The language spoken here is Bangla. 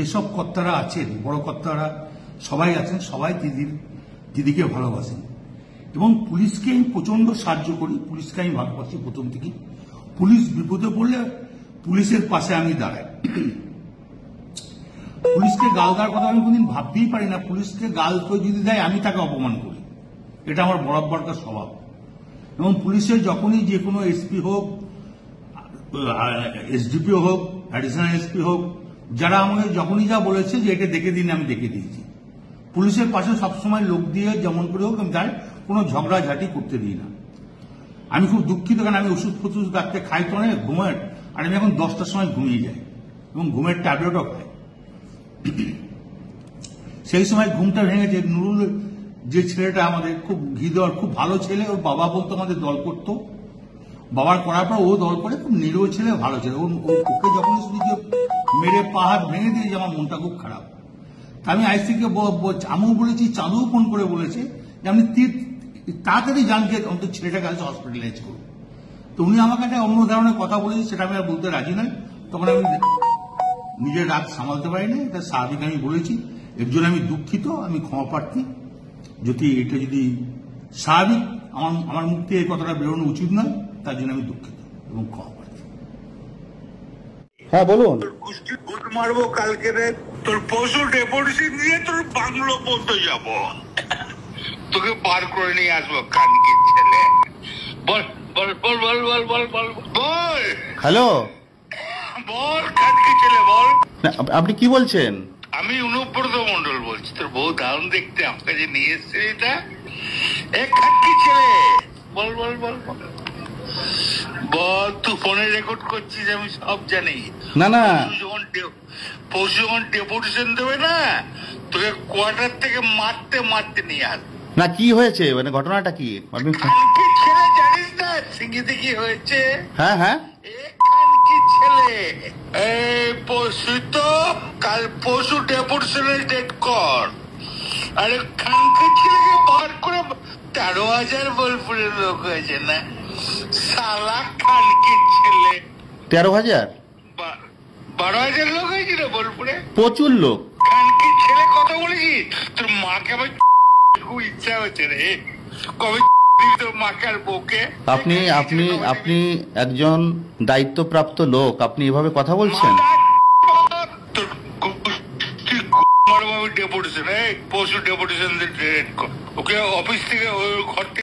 যেসব কর্তারা আছেন, বড় কর্তারা সবাই আছেন, সবাই দিদিকে ভালোবাসেন এবং পুলিশকে আমি প্রচন্ড সাহায্য করি। পুলিশকে আমি ভালোবাসি প্রথম থেকে। পুলিশ বিপদে পড়লে পুলিশের পাশে আমি দাঁড়াই। পুলিশকে গাল দেওয়ার কথা আমি কোনদিন ভাবতেই পারি না। পুলিশকে গাল কেউ যদি দেয় আমি তাকে অপমান করি, এটা আমার বরাবরকার স্বভাব। এবং পুলিশের যখনই যে কোনো এসপি হোক, এসডিপিও হোক, অ্যাডিশনাল এসপি হোক, যারা আমাকে যখনই যা বলেছে যে এটা দেখে দিন, আমি দেখে দিয়েছি। পুলিশের পাশে সবসময় লোক দিয়ে যেমন করে হোক আমি তার কোনো ঝগড়াঝাটি করতে দিই না। আমি খুব দুঃখিত, কারণ আমি ওষুধ ফষুধ রাখতে খাই তো অনেক ঘুমের, আর আমি এখন 10টার সময় ঘুমিয়ে যাই এবং ঘুমের ট্যাবলেটও খাই। সেই সময় ঘুমটা ভেঙেছে। নুরুল যে ছেলেটা আমাদের খুব ঘি দেওয়ার খুব ভালো ছেলে, ওর বাবা বলতো আমাদের দল করতো, বাবার করার পর ও দল করে, খুব নিরীহ ছেলে, ভালো ছেলে। ওকে যখন শুনি যে মেরে পা হাত ভেঙে দিয়েছে, আমার মনটা খুব খারাপ। আমি আইসিকে আমিও বলেছি, চাঁদুও ফোন করে বলেছে যে আপনি তাড়াতাড়ি যান, যে অন্তত ছেলেটাকে আজ হসপিটালাইজ করুন। তো উনি আমাকে একটা অন্য ধরনের কথা বলেছে, সেটা আমি আর বলতে রাজি নই। তখন আমি নিজের রাগ সামালতে পারিনি, এটা স্বাভাবিক আমি বলেছি। এর জন্য আমি দুঃখিত, আমি ক্ষমা প্রার্থী। এটা যদি স্বাভাবিক আমার মুখ থেকে এই কথাটা বেরোনো উচিত নয়, তার জন্য আমি দুঃখিত এবং ক্ষমা প্রার্থী। হ্যাঁ বলুন। কুস্তি গুড মারবো কালকে রে, তোর পশু ডেপুটেশন দিয়ে তোর বাংলো পর্যন্ত যাব, তোকে বার করে নিয়ে আসবো কানকি ছেলে। বল বল বল বল বল বল বল বল। হ্যালো, বল কানকি ছেলে বল। আপনি কি বলছেন? আমি অনুব্রত মন্ডল বলছি, তোর বউ দারুণ দেখতে, আমাকে যে নিয়ে এসছে এটা। কানকি ছেলে বল বল বল বল বল। তুই ফোনে রেকর্ড করছিস, আমি সব জানি। না না, পরশু যখন ডেপুটেশন দেবে না, তোকে কোয়ার্টার থেকে মারতে মারতে নিয়ে আস। না কি হয়েছে, মানে ঘটনাটা কি? আপনি কানকি ছেলে জানিস না সিঙ্গিতে কি হয়েছে? হ্যাঁ হ্যাঁ, কানকি ছেলে এই পরশু তো, কাল পরশু ডেপুটেশনের ডেট কর। আরে কানকি ছেলেকে বার করে 13,000 বোলপুরের লোক হয়েছে না, সালা কানকি ছেলে। 13,000? 12,000 লোক হয়েছে রে বোলপুরে, প্রচুর লোক। কানকি ছেলে কথা বলেছিস? তোর মাকে আমার খুব ইচ্ছা হচ্ছে রে, কবে তোর মাকে আর বউকে। আপনি আপনি আপনি একজন দায়িত্বপ্রাপ্ত লোক, আপনি এভাবে কথা বলছেন? তোর ডেপুটেশন, পরশু ডেপুটেশন ওকে অফিস থেকে ঘর থেকে